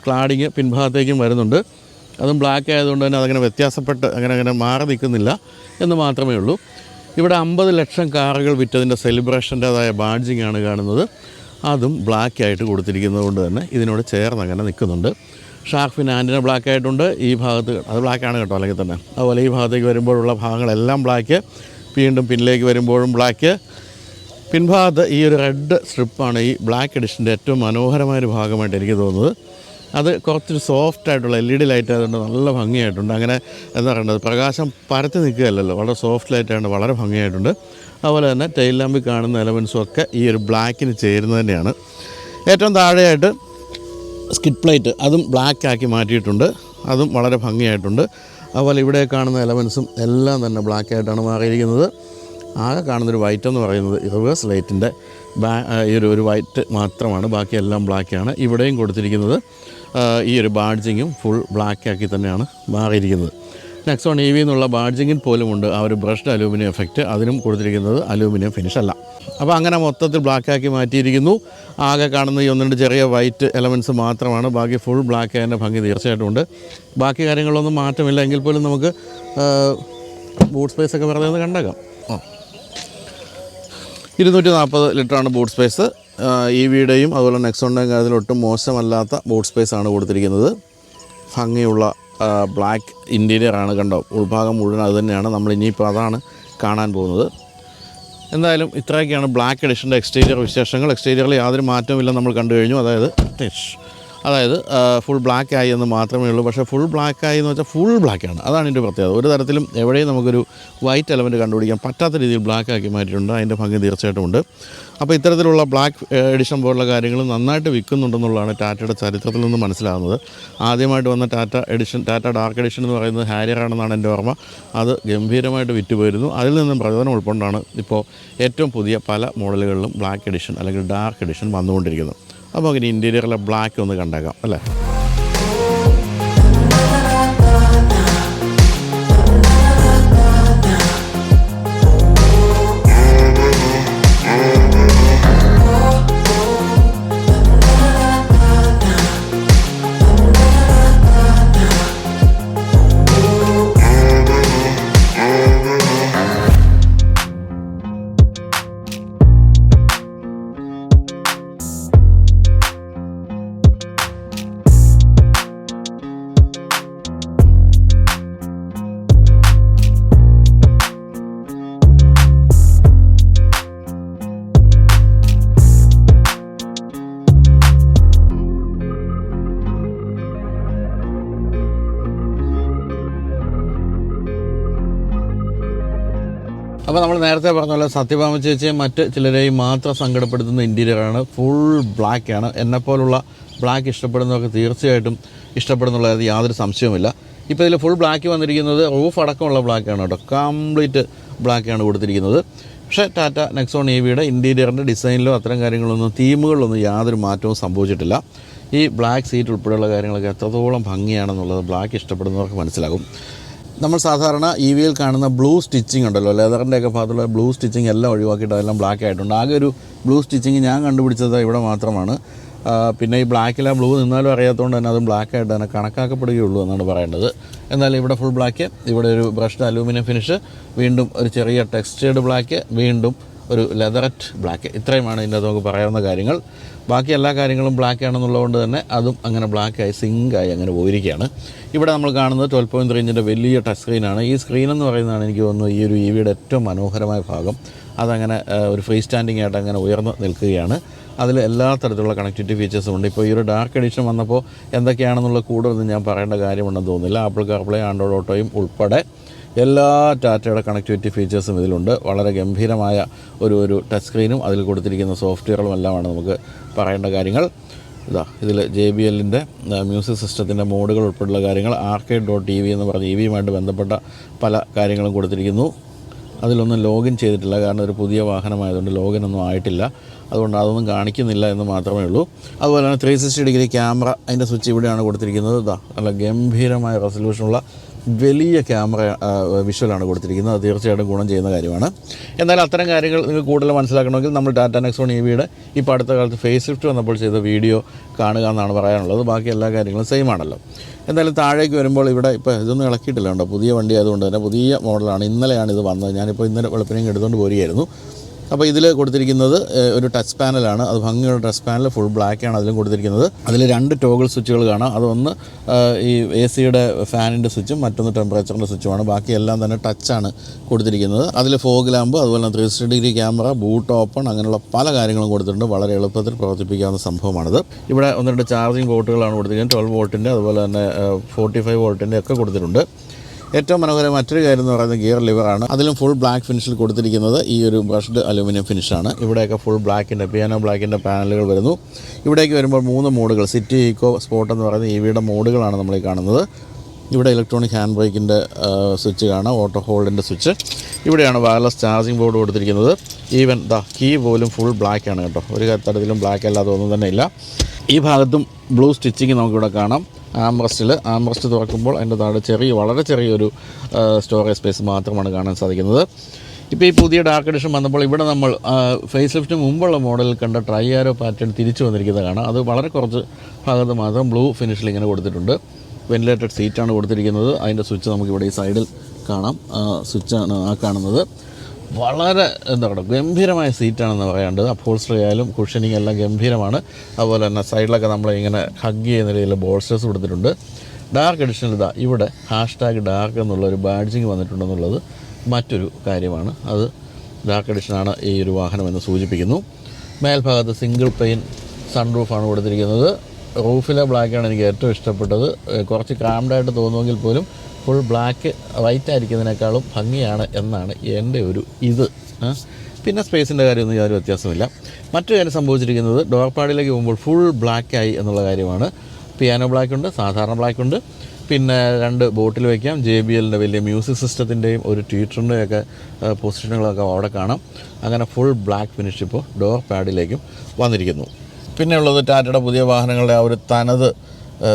ക്ലാഡിങ് പിൻഭാഗത്തേക്കും വരുന്നുണ്ട്. അതും ബ്ലാക്ക് ആയതുകൊണ്ട് തന്നെ അതങ്ങനെ വ്യത്യാസപ്പെട്ട് അങ്ങനെ മാറി നിൽക്കുന്നില്ല എന്ന് മാത്രമേ ഉള്ളൂ. ഇവിടെ 50 ലക്ഷം കാറുകൾ വിറ്റതിൻ്റെ സെലിബ്രേഷൻ്റേതായ ബാഡ്ജിങ് ആണ് കാണുന്നത്. അതും ബ്ലാക്ക് ആയിട്ട് കൊടുത്തിരിക്കുന്നത് കൊണ്ട് തന്നെ ഇതിനോട് ചേർന്ന് അങ്ങനെ നിൽക്കുന്നുണ്ട്. ഷാർക്ക് ഫിൻ ആൻറ്റിന ബ്ലാക്ക് ആയിട്ടുണ്ട്. ഈ ഭാഗത്ത് അത് ബ്ലാക്കാണ് കേട്ടോ, അല്ലെങ്കിൽ തന്നെ. അതുപോലെ ഈ ഭാഗത്തേക്ക് വരുമ്പോഴുള്ള ഭാഗങ്ങളെല്ലാം ബ്ലാക്ക്. വീണ്ടും പിന്നിലേക്ക് വരുമ്പോഴും ബ്ലാക്ക്. പിൻഭാഗത്ത് ഈ ഒരു റെഡ് സ്ട്രിപ്പാണ് ഈ ബ്ലാക്ക് എഡിഷൻ്റെ ഏറ്റവും മനോഹരമായൊരു ഭാഗമായിട്ട് എനിക്ക് തോന്നുന്നത്. അത് കുറച്ചൊരു സോഫ്റ്റായിട്ടുള്ള LED ലൈറ്റ് ആയതുകൊണ്ട് നല്ല ഭംഗിയായിട്ടുണ്ട്. അങ്ങനെ എന്താ പറയുന്നത്, പ്രകാശം പരത്തി നിൽക്കുകയല്ലല്ലോ, വളരെ സോഫ്റ്റ് ലൈറ്റായതുകൊണ്ട് വളരെ ഭംഗിയായിട്ടുണ്ട്. അതുപോലെ തന്നെ ടെയിൽ ലാമ്പിൽ കാണുന്ന എലമെൻസും ഒക്കെ ഈ ഒരു ബ്ലാക്കിന് ചേരുന്നത് തന്നെയാണ്. ഏറ്റവും താഴെയായിട്ട് സ്കിഡ് പ്ലേറ്റ് അതും ബ്ലാക്ക് ആക്കി മാറ്റിയിട്ടുണ്ട്. അതും വളരെ ഭംഗിയായിട്ടുണ്ട്. അതുപോലെ ഇവിടെ കാണുന്ന എലമെൻസും എല്ലാം തന്നെ ബ്ലാക്കായിട്ടാണ് മാറിയിരിക്കുന്നത്. ആകെ കാണുന്നൊരു വൈറ്റ് എന്ന് പറയുന്നത് റിവേഴ്സ് ലൈറ്റിൻ്റെ ഈ ഒരു വൈറ്റ് മാത്രമാണ്. ബാക്കിയെല്ലാം ബ്ലാക്കാണ്. ഇവിടെയും കൊടുത്തിരിക്കുന്നത് ഈ ഒരു ബാഡ്ജിങ്ങും ഫുൾ ബ്ലാക്കാക്കി തന്നെയാണ് മാറിയിരിക്കുന്നത്. നെക്സോൺ EV എന്നുള്ള ബാഡ്ജിങ്ങിൽ പോലുമുണ്ട് ആ ഒരു ബ്രഷ്ഡ് അലൂമിനിയം എഫക്റ്റ്. അതിനും കൊടുത്തിരിക്കുന്നത് അലൂമിനിയം ഫിനിഷ് അല്ല. അപ്പോൾ അങ്ങനെ മൊത്തത്തിൽ ബ്ലാക്കാക്കി മാറ്റിയിരിക്കുന്നു. ആകെ കാണുന്ന ഈ 1-2 ചെറിയ വൈറ്റ് എലമെൻറ്റ്സ് മാത്രമാണ്. ബാക്കി ഫുൾ ബ്ലാക്ക് ആയതിൻ്റെ ഭംഗി തീർച്ചയായിട്ടും ഉണ്ട്. ബാക്കി കാര്യങ്ങളൊന്നും മാറ്റമില്ല. എങ്കിൽ പോലും നമുക്ക് ബൂട്ട് സ്പേസ് ഒക്കെ വെറുതെ ഒന്ന് കണ്ടേക്കാം. 240 ലിറ്ററാണ് ബൂട്ട് സ്പേസ്. EVയുടെയും അതുപോലെ നെക്സോണിൻ്റെയും കാര്യത്തിൽ ഒട്ടും മോശമല്ലാത്ത ബൂട്ട് സ്പേസാണ് കൊടുത്തിരിക്കുന്നത്. ഭംഗിയുള്ള ബ്ലാക്ക് ഇൻറ്റീരിയറാണ്. കണ്ടോ, ഉൾഭാഗം മുഴുവൻ അത് തന്നെയാണ്. നമ്മൾ ഇനിയിപ്പോൾ അതാണ് കാണാൻ പോകുന്നത്. എന്തായാലും ഇത്രയൊക്കെയാണ് ബ്ലാക്ക് എഡിഷൻ്റെ എക്സ്റ്റീരിയർ വിശേഷങ്ങൾ. എക്സ്റ്റീരിയറിൽ യാതൊരു മാറ്റവുമില്ല നമ്മൾ കണ്ടു കഴിഞ്ഞു. അതായത് ഫുൾ ബ്ലാക്ക് ആയി എന്ന് മാത്രമേ ഉള്ളൂ. പക്ഷേ ഫുൾ ബ്ലാക്ക് ആയി എന്ന് വെച്ചാൽ ഫുൾ ബ്ലാക്കാണ്. അതാണ് ഇതിൻ്റെ പ്രത്യേകത. ഒരു തരത്തിലും എവിടെയും നമുക്കൊരു വൈറ്റ് എലമെൻറ്റ് കണ്ടുപിടിക്കാൻ പറ്റാത്ത രീതിയിൽ ബ്ലാക്ക് ആക്കി മാറ്റിയിട്ടുണ്ട്. അതിൻ്റെ ഭംഗി തീർച്ചയായിട്ടും ഉണ്ട്. അപ്പോൾ ഇത്തരത്തിലുള്ള ബ്ലാക്ക് എഡിഷൻ പോലുള്ള കാര്യങ്ങൾ നന്നായിട്ട് വിൽക്കുന്നുണ്ടെന്നുള്ളതാണ് ടാറ്റയുടെ ചരിത്രത്തിൽ നിന്ന് മനസ്സിലാകുന്നത്. ആദ്യമായിട്ട് വന്ന ടാറ്റ ഡാർക്ക് എഡിഷൻ എന്ന് പറയുന്നത് ഹാരിയറാണെന്നാണ് എൻ്റെ ഓർമ്മ. അത് ഗംഭീരമായിട്ട് വിറ്റുപോയിരുന്നു. അതിൽ നിന്നും പ്രചോദനം ഉൾക്കൊണ്ടാണ് ഇപ്പോൾ ഏറ്റവും പുതിയ പല മോഡലുകളിലും ബ്ലാക്ക് എഡിഷൻ അല്ലെങ്കിൽ ഡാർക്ക് എഡിഷൻ വന്നുകൊണ്ടിരിക്കുന്നത്. അപ്പോൾ അങ്ങനെ ഇൻറ്റീരിയറിലെ ബ്ലാക്ക് ഒന്ന് കണ്ടേക്കാം അല്ലേ. അപ്പോൾ നമ്മൾ നേരത്തെ പറഞ്ഞ പോലെ സത്യഭാമ ചേച്ചിയും മറ്റ് ചിലരെയും മാത്രം സങ്കടപ്പെടുത്തുന്ന ഇൻറ്റീരിയറാണ്. ഫുൾ ബ്ലാക്കാണ്. എന്നെപ്പോലുള്ള ബ്ലാക്ക് ഇഷ്ടപ്പെടുന്നവർക്ക് തീർച്ചയായിട്ടും ഇഷ്ടപ്പെടുന്നുള്ളത് യാതൊരു സംശയവുമില്ല. ഇപ്പോൾ ഇതിൽ ഫുൾ ബ്ലാക്ക് വന്നിരിക്കുന്നത് റൂഫ് അടക്കമുള്ള ബ്ലാക്കാണ് കേട്ടോ. കംപ്ലീറ്റ് ബ്ലാക്കാണ് കൊടുത്തിരിക്കുന്നത്. പക്ഷേ ടാറ്റ നെക്സോൺ EVയുടെ ഇൻറ്റീരിയറിൻ്റെ ഡിസൈനിലോ അത്തരം കാര്യങ്ങളൊന്നും തീമുകളിലൊന്നും യാതൊരു മാറ്റവും സംഭവിച്ചിട്ടില്ല. ഈ ബ്ലാക്ക് സീറ്റ് ഉൾപ്പെടെയുള്ള കാര്യങ്ങളൊക്കെ എത്രത്തോളം ഭംഗിയാണെന്നുള്ളത് ബ്ലാക്ക് ഇഷ്ടപ്പെടുന്നവർക്ക് മനസ്സിലാകും. നമ്മൾ സാധാരണ EVയിൽ കാണുന്ന ബ്ലൂ സ്റ്റിച്ചിങ് ഉണ്ടല്ലോ, ലെതറിൻ്റെയൊക്കെ ഭാഗത്തുള്ള ബ്ലൂ സ്റ്റിച്ചിങ് എല്ലാം ഒഴിവാക്കിയിട്ട് അതെല്ലാം ബ്ലാക്ക് ആയിട്ടുണ്ട്. ആകെ ഒരു ബ്ലൂ സ്റ്റിച്ചിങ് ഞാൻ കണ്ടുപിടിച്ചത് ഇവിടെ മാത്രമാണ്. പിന്നെ ഈ ബ്ലാക്കിൽ ആ ബ്ലൂ നിന്നാലും അറിയാത്തതുകൊണ്ട് തന്നെ അതും ബ്ലാക്കായിട്ട് തന്നെ കണക്കാക്കപ്പെടുകയുള്ളൂ എന്നാണ് പറയേണ്ടത്. എന്നാലും ഇവിടെ ഫുൾ ബ്ലാക്ക്, ഇവിടെ ഒരു ബ്രഷ്ഡ് അലൂമിനിയം ഫിനിഷ്, വീണ്ടും ഒരു ചെറിയ ടെക്സ്റ്റേർഡ് ബ്ലാക്ക്, വീണ്ടും ഒരു ലെതററ്റ് ബ്ലാക്ക്. ഇത്രയുമാണ് ഇതിൻ്റെ നമുക്ക് പറയാവുന്ന കാര്യങ്ങൾ. ബാക്കി എല്ലാ കാര്യങ്ങളും ബ്ലാക്ക് ആണെന്നുള്ളതുകൊണ്ട് തന്നെ അതും അങ്ങനെ ബ്ലാക്കായി സിങ്കായി അങ്ങനെ പോയിരിക്കുകയാണ്. ഇവിടെ നമ്മൾ കാണുന്നത് 12.3 ഇഞ്ചിൻ്റെ വലിയ ടച്ച് സ്ക്രീനാണ്. ഈ സ്ക്രീൻ എന്ന് പറയുന്നതാണ് എനിക്ക് തോന്നുന്നു ഈ ഒരു EVയുടെ ഏറ്റവും മനോഹരമായ ഭാഗം. അതങ്ങനെ ഒരു ഫ്രീ സ്റ്റാൻഡിങ് ആയിട്ട് അങ്ങനെ ഉയർന്ന് നിൽക്കുകയാണ്. അതിൽ എല്ലാ തരത്തിലുള്ള കണക്ടിവിറ്റി ഫീച്ചേഴ്സും ഉണ്ട്. ഇപ്പോൾ ഈ ഒരു ഡാർക്ക് എഡിഷൻ വന്നപ്പോൾ എന്തൊക്കെയാണെന്നുള്ള കൂടുതലൊന്നും ഞാൻ പറയേണ്ട കാര്യമുണ്ടെന്ന് തോന്നുന്നില്ല. ആപ്പിൾ കാർപ്ലേ, ആൻഡ്രോയിഡ് ഓട്ടോയും ഉൾപ്പെടെ എല്ലാ ടാറ്റയുടെ കണക്ടിവിറ്റി ഫീച്ചേഴ്സും ഇതിലുണ്ട്. വളരെ ഗംഭീരമായ ഒരു ടച്ച് സ്ക്രീനും അതിൽ കൊടുത്തിരിക്കുന്ന സോഫ്റ്റ്വെയറുകളും എല്ലാമാണ് നമുക്ക് പറയേണ്ട കാര്യങ്ങൾ. ഇതിൽ JBLൻ്റെ മ്യൂസിക് സിസ്റ്റത്തിൻ്റെ മോഡുകൾ ഉൾപ്പെടെയുള്ള കാര്യങ്ങൾ, arcade.tv എന്ന് പറഞ്ഞ EVയുമായിട്ട് ബന്ധപ്പെട്ട പല കാര്യങ്ങളും കൊടുത്തിരിക്കുന്നു. അതിലൊന്നും ലോഗിൻ ചെയ്തിട്ടില്ല, കാരണം ഒരു പുതിയ വാഹനമായതുകൊണ്ട് ലോഗിനൊന്നും ആയിട്ടില്ല. അതുകൊണ്ട് അതൊന്നും കാണിക്കുന്നില്ല എന്ന് മാത്രമേ ഉള്ളൂ. അതുപോലെ തന്നെ 360 ഡിഗ്രി ക്യാമറ, അതിൻ്റെ സ്വിച്ച് ഇവിടെയാണ് കൊടുത്തിരിക്കുന്നത്. നല്ല ഗംഭീരമായ റെസൊല്യൂഷനുള്ള വലിയ ക്യാമറ വിഷ്വലാണ് കൊടുത്തിരിക്കുന്നത്. അത് തീർച്ചയായിട്ടും ഗുണം ചെയ്യുന്ന കാര്യമാണ്. എന്നാൽ അത്തരം കാര്യങ്ങൾ നിങ്ങൾക്ക് കൂടുതൽ മനസ്സിലാക്കണമെങ്കിൽ നമ്മൾ ടാറ്റ നെക്സോൺ EVയുടെ ഇപ്പോൾ അടുത്ത കാലത്ത് ഫേസ് ലിഫ്റ്റ് വന്നപ്പോൾ ചെയ്ത വീഡിയോ കാണുക എന്നാണ് പറയാനുള്ളത്. ബാക്കി എല്ലാ കാര്യങ്ങളും സെയിം ആണല്ലോ. എന്തായാലും താഴേക്ക് വരുമ്പോൾ ഇവിടെ ഇപ്പോൾ ഇതൊന്നും ഇളക്കിയിട്ടില്ല കേട്ടോ. പുതിയ വണ്ടി ആയതുകൊണ്ട് തന്നെ പുതിയ മോഡലാണ്. ഇന്നലെയാണ് ഇത് വന്നത്. ഞാനിപ്പോൾ ഇന്നലെ വെളുപ്പിനെയും എടുത്തുകൊണ്ട് പോരുകയായിരുന്നു. അപ്പോൾ ഇതിൽ കൊടുത്തിരിക്കുന്നത് ഒരു ടച്ച് പാനലാണ്. അത് ഭംഗിയുള്ള ടച്ച് പാനൽ, ഫുൾ ബ്ലാക്കാണ് അതിലും കൊടുത്തിരിക്കുന്നത്. അതിൽ 2 ടോഗിൾ സ്വിച്ചുകൾ കാണാം. അതൊന്ന് ഈ AC-യുടെ ഫാനിൻ്റെ സ്വിച്ചും മറ്റൊന്ന് ടെമ്പറേച്ചറിൻ്റെ സ്വിച്ചുമാണ്. ബാക്കിയെല്ലാം തന്നെ ടച്ചാണ് കൊടുത്തിരിക്കുന്നത്. അതിൽ ഫോഗ് ലാമ്പ്, അതുപോലെ തന്നെ 360 ഡിഗ്രി ക്യാമറ, ബൂട്ട് ഓപ്പൺ, അങ്ങനെയുള്ള പല കാര്യങ്ങളും കൊടുത്തിട്ടുണ്ട്. വളരെ എളുപ്പത്തിൽ പ്രവർത്തിപ്പിക്കാവുന്ന സംഭവമാണിത്. ഇവിടെ 1-2 ചാർജിങ് പോർട്ടുകളാണ് കൊടുത്തിരിക്കുന്നത്. 12 വോൾട്ടിൻ്റെ അതുപോലെ തന്നെ 45 വോൾട്ടിൻ്റെ ഒക്കെ കൊടുത്തിട്ടുണ്ട്. ഏറ്റവും മനോഹരമായ മറ്റൊരു കാര്യം എന്ന് പറയുന്നത് ഗിയർ ലിവറാണ്. അതിലും ഫുൾ ബ്ലാക്ക് ഫിനിഷിൽ കൊടുത്തിരിക്കുന്നത് ഈ ഒരു ബ്രഷ്ഡ് അലൂമിനിയം ഫിനിഷാണ്. ഇവിടെയൊക്കെ ഫുൾ ബ്ലാക്കിൻ്റെ പിയാനോ ബ്ലാക്കിൻ്റെ പാനലുകൾ വരുന്നു. ഇവിടേക്ക് വരുമ്പോൾ 3 മോഡുകൾ, സിറ്റി, ഈക്കോ, സ്പോർട്ട് എന്ന് പറയുന്ന EVയുടെ മോഡുകളാണ് നമ്മൾ കാണുന്നത്. ഇവിടെ ഇലക്ട്രോണിക് ഹാൻഡ് ബ്രേക്കിൻ്റെ സ്വിച്ച് കാണാം, ഓട്ടോ ഹോൾഡിൻ്റെ സ്വിച്ച്. ഇവിടെയാണ് വയർലെസ് ചാർജിങ് ബോർഡ് കൊടുത്തിരിക്കുന്നത്. ഈവൻ കീ പോലും ഫുൾ ബ്ലാക്കാണ് കേട്ടോ. ഒരു തരത്തിലും ബ്ലാക്ക് അല്ലാതെ ഒന്നും തന്നെ ഇല്ല. ഈ ഭാഗത്തും ബ്ലൂ സ്റ്റിച്ചിങ് നമുക്കിവിടെ കാണാം. ആംറസ്റ്റ് തുറക്കുമ്പോൾ അതിൻ്റെ താഴെ വളരെ ചെറിയൊരു സ്റ്റോറേജ് സ്പേസ് മാത്രമാണ് കാണാൻ സാധിക്കുന്നത്. ഇപ്പോൾ ഈ പുതിയ ഡാർക്ക് എഡിഷൻ വന്നപ്പോൾ ഇവിടെ നമ്മൾ ഫേസ് ലിഫ്റ്റിന് മുമ്പുള്ള മോഡലിൽ കണ്ട ട്രൈ ആരോ പാറ്റേൺ തിരിച്ചു വന്നിരിക്കുന്നത് കാണാം. അത് വളരെ കുറച്ച് ഭാഗത്ത് മാത്രം ബ്ലൂ ഫിനിഷിൽ ഇങ്ങനെ കൊടുത്തിട്ടുണ്ട്. വെന്റിലേറ്റഡ് സീറ്റാണ് കൊടുത്തിരിക്കുന്നത്. അതിൻ്റെ സ്വിച്ച് നമുക്കിവിടെ ഈ സൈഡിൽ കാണാം. സ്വിച്ചാണ് ആ കാണുന്നത്. വളരെ ഗംഭീരമായ സീറ്റാണെന്ന് പറയാണ്ടത്. അപ്ഹോൾസ്റ്ററി ആയാലും കുഷനിങ് എല്ലാം ഗംഭീരമാണ്. അതുപോലെ തന്നെ സൈഡിലൊക്കെ നമ്മളെ ഹഗ് ചെയ്യുന്ന രീതിയിൽ ബോൾസ്റ്റേഴ്സ് കൊടുത്തിട്ടുണ്ട്. ഡാർക്ക് എഡിഷനിൽ ഇവിടെ #ഡാർക്ക് എന്നുള്ളൊരു ബാഡ്ജിങ് വന്നിട്ടുണ്ടെന്നുള്ളത് മറ്റൊരു കാര്യമാണ്. അത് ഡാർക്ക് എഡിഷനാണ് ഈ ഒരു വാഹനമെന്ന് സൂചിപ്പിക്കുന്നു. മേൽഭാഗത്ത് സിംഗിൾ പെയിൻ സൺറൂഫാണ് കൊടുത്തിരിക്കുന്നത്. റൂഫിലെ ബ്ലാക്കാണ് എനിക്ക് ഏറ്റവും ഇഷ്ടപ്പെട്ടത്. കുറച്ച് ക്രാംഡായിട്ട് തോന്നുമെങ്കിൽ പോലും ഫുൾ ബ്ലാക്ക് വൈറ്റ് ആയിരിക്കുന്നതിനേക്കാളും ഭംഗിയാണ് എന്നാണ് എൻ്റെ ഒരു പിന്നെ സ്പേസിൻ്റെ കാര്യമൊന്നും യാതൊരു വ്യത്യാസമില്ല. മറ്റൊരു കാര്യം സംഭവിച്ചിരിക്കുന്നത് ഡോർ പാഡിലേക്ക് പോകുമ്പോൾ ഫുൾ ബ്ലാക്കായി എന്നുള്ള കാര്യമാണ്. പിയാനോ ബ്ലാക്കുണ്ട്, സാധാരണ ബ്ലാക്കുണ്ട്, പിന്നെ 2 ബോട്ടിൽ വയ്ക്കാം. JBLൻ്റെ വലിയ മ്യൂസിക് സിസ്റ്റത്തിൻ്റെയും ഒരു ട്വീറ്ററിൻ്റെയൊക്കെ പൊസിഷനുകളൊക്കെ അവിടെ കാണാം. അങ്ങനെ ഫുൾ ബ്ലാക്ക് ഫിനിഷ് ഇപ്പോൾ ഡോർ പാഡിലേക്കും വന്നിരിക്കുന്നു. പിന്നെ ഉള്ളത് ടാറ്റയുടെ പുതിയ വാഹനങ്ങളുടെ ആ ഒരു തനത്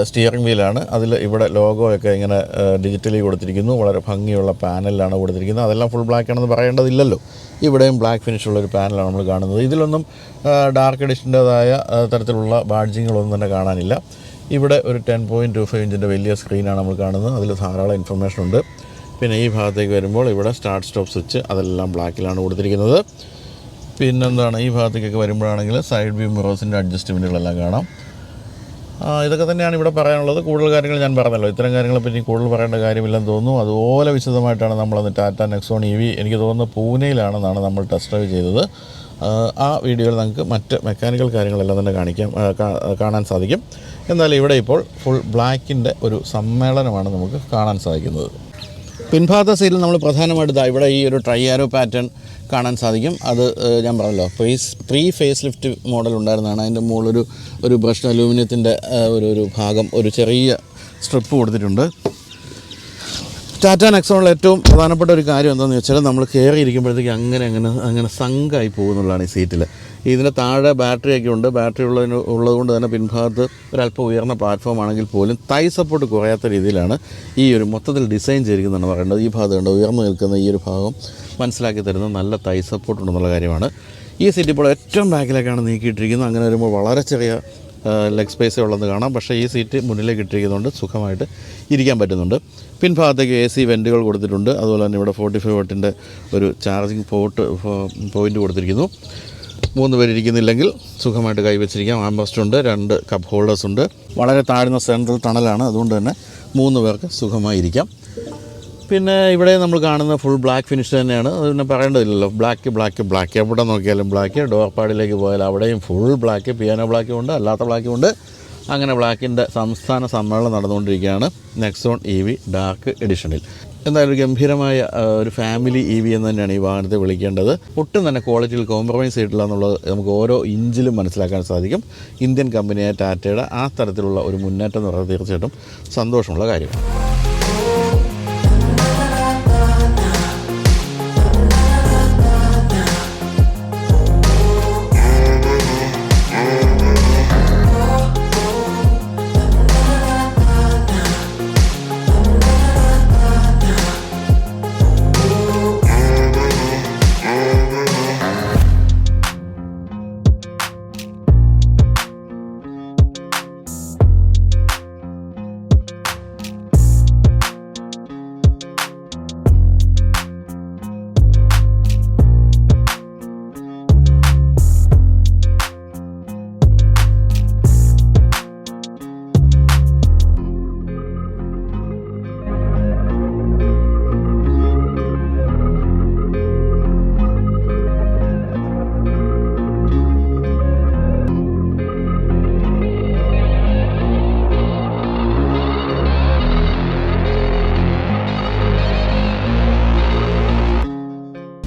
സ്റ്റിയറിംഗ് വീലാണ്. അതിൽ ഇവിടെ ലോഗോയൊക്കെ ഇങ്ങനെ ഡിജിറ്റലി കൊടുത്തിരിക്കുന്നു. വളരെ ഭംഗിയുള്ള പാനലിലാണ് കൊടുത്തിരിക്കുന്നത്. അതെല്ലാം ഫുൾ ബ്ലാക്ക് ആണെന്ന് പറയേണ്ടതില്ലല്ലോ. ഇവിടെയും ബ്ലാക്ക് ഫിനിഷുള്ളൊരു പാനലാണ് നമ്മൾ കാണുന്നത്. ഇതിലൊന്നും ഡാർക്ക് എഡിഷൻ്റേതായ തരത്തിലുള്ള ബാഡ്ജിങ്ങുകളൊന്നും തന്നെ കാണാനില്ല. ഇവിടെ ഒരു 10.25 ഇഞ്ചിൻ്റെ വലിയ സ്ക്രീനാണ് നമ്മൾ കാണുന്നത്. അതിൽ ധാരാളം ഇൻഫർമേഷൻ ഉണ്ട്. പിന്നെ ഈ ഭാഗത്തേക്ക് വരുമ്പോൾ ഇവിടെ സ്റ്റാർട്ട് സ്റ്റോപ്പ് സ്വിച്ച് അതെല്ലാം ബ്ലാക്കിലാണ് കൊടുത്തിരിക്കുന്നത്. പിന്നെന്താണ് ഈ ഭാഗത്തേക്കൊക്കെ വരുമ്പോഴാണെങ്കിൽ സൈഡ് വ്യൂ മിറേഴ്സിൻ്റെ അഡ്ജസ്റ്റ്മെൻറ്റുകളെല്ലാം കാണാം. ഇതൊക്കെ തന്നെയാണ് ഇവിടെ പറയാനുള്ളത്. കൂടുതൽ കാര്യങ്ങൾ ഞാൻ പറഞ്ഞല്ലോ. ഇത്തരം കാര്യങ്ങളെപ്പറ്റി കൂടുതൽ പറയേണ്ട കാര്യമില്ലെന്ന് തോന്നുന്നു. അതുപോലെ വിശദമായിട്ടാണ് നമ്മളന്ന് ടാറ്റ നെക്സോൺ EV എനിക്ക് തോന്നുന്നു പൂനെയിലാണെന്നാണ് നമ്മൾ ടെസ്റ്റ് ഡ്രൈവ് ചെയ്തത്. ആ വീഡിയോയിൽ നമുക്ക് മറ്റ് മെക്കാനിക്കൽ കാര്യങ്ങളെല്ലാം തന്നെ കാണാൻ സാധിക്കും. എന്നാൽ ഇവിടെ ഇപ്പോൾ ഫുൾ ബ്ലാക്കിൻ്റെ ഒരു സമ്മേളനമാണ് നമുക്ക് കാണാൻ സാധിക്കുന്നത്. പിൻഭാഗത്തെ സീറ്റിൽ നമ്മൾ പ്രധാനമായിട്ട് ഇവിടെ ഈ ഒരു ട്രൈ ആരോ പാറ്റേൺ കാണാൻ സാധിക്കും. അത് ഞാൻ പറഞ്ഞല്ലോ പ്രീ ഫേസ് ലിഫ്റ്റ് മോഡൽ ഉണ്ടായിരുന്നതാണ്. അതിൻ്റെ മുകളിലൊരു ഒരു ബ്രഷ് അലൂമിനിയത്തിൻ്റെ ഒരു ഭാഗം ഒരു ചെറിയ സ്ട്രിപ്പ് കൊടുത്തിട്ടുണ്ട്. ടാറ്റ നെക്സോണിൽ ഏറ്റവും പ്രധാനപ്പെട്ട ഒരു കാര്യം എന്താണെന്ന് വെച്ചാൽ നമ്മൾ കയറിയിരിക്കുമ്പോഴത്തേക്ക് അങ്ങനെ സങ്കായി പോകുന്നുള്ളതാണ് ഈ സീറ്റിൽ. ഇതിൻ്റെ താഴെ ബാറ്ററിയൊക്കെ ഉണ്ട്. ബാറ്ററി ഉള്ളതുകൊണ്ട് തന്നെ പിൻഭാഗത്ത് ഒരല്പം ഉയർന്ന പ്ലാറ്റ്ഫോം ആണെങ്കിൽ പോലും തൈ സപ്പോർട്ട് കുറയാത്ത രീതിയിലാണ് ഈ ഒരു മൊത്തത്തിൽ ഡിസൈൻ ചെയ്തിരിക്കുന്നതാണ് പറയേണ്ടത്. ഈ ഭാഗം ഉണ്ട് ഉയർന്നു നിൽക്കുന്ന ഈ ഒരു ഭാഗം മനസ്സിലാക്കി തരുന്ന നല്ല തൈ സപ്പോർട്ട് ഉണ്ടെന്നുള്ള കാര്യമാണ്. ഈ സീറ്റ് ഇപ്പോൾ ഏറ്റവും ബാക്കിലേക്കാണ് നീക്കിയിട്ടിരിക്കുന്നത്. അങ്ങനെ വരുമ്പോൾ വളരെ ചെറിയ ലെഗ് സ്പേസേ ഉള്ളതെന്ന് കാണാം. പക്ഷേ ഈ സീറ്റ് മുന്നിലേക്ക് ഇട്ടിരിക്കുന്നതുകൊണ്ട് സുഖമായിട്ട് ഇരിക്കാൻ പറ്റുന്നുണ്ട്. പിൻഭാഗത്തേക്ക് AC വെൻറ്റുകൾ കൊടുത്തിട്ടുണ്ട്. അതുപോലെ തന്നെ ഇവിടെ 45 വാട്ടിൻ്റെ ഒരു ചാർജിങ് പോയിൻ്റ് കൊടുത്തിരിക്കുന്നു. 3 പേരിരിക്കുന്നില്ലെങ്കിൽ സുഖമായിട്ട് കൈവച്ചിരിക്കാം. ആംബസ്റ്റ് ഉണ്ട്, 2 കപ്പ് ഹോൾഡേഴ്സ് ഉണ്ട്. വളരെ താഴ്ന്ന സെൻട്രൽ ടണലാണ്, അതുകൊണ്ട് തന്നെ 3 പേർക്ക് സുഖമായിരിക്കാം. പിന്നെ ഇവിടെ നമ്മൾ കാണുന്ന ഫുൾ ബ്ലാക്ക് ഫിനിഷ് തന്നെയാണ്. അത് പിന്നെ പറയേണ്ടതില്ലല്ലോ. ബ്ലാക്ക് എവിടെ നോക്കിയാലും ബ്ലാക്ക്. ഡോർ പാഡിലേക്ക് പോയാൽ അവിടെയും ഫുൾ ബ്ലാക്ക്. പിയാനോ ബ്ലാക്കും ഉണ്ട്, അല്ലാത്ത ബ്ലാക്കും ഉണ്ട്. അങ്ങനെ ബ്ലാക്കിൻ്റെ സംസ്ഥാന സമ്മേളനം നടന്നുകൊണ്ടിരിക്കുകയാണ് നെക്സോൺ EV ഡാർക്ക് എഡിഷനിൽ. എന്തായാലും ഗംഭീരമായ ഒരു ഫാമിലി EV എന്ന് തന്നെയാണ് ഈ വാഹനത്തെ വിളിക്കേണ്ടത്. ഒട്ടും തന്നെ ക്വാളിറ്റിയിൽ കോംപ്രമൈസ് ചെയ്തിട്ടില്ല എന്നുള്ളത് നമുക്ക് ഓരോ ഇഞ്ചിലും മനസ്സിലാക്കാൻ സാധിക്കും. ഇന്ത്യൻ കമ്പനിയായ ടാറ്റയുടെ ആ തരത്തിലുള്ള ഒരു മുന്നേറ്റം എന്ന് പറയുന്നത് തീർച്ചയായിട്ടും സന്തോഷമുള്ള കാര്യമാണ്.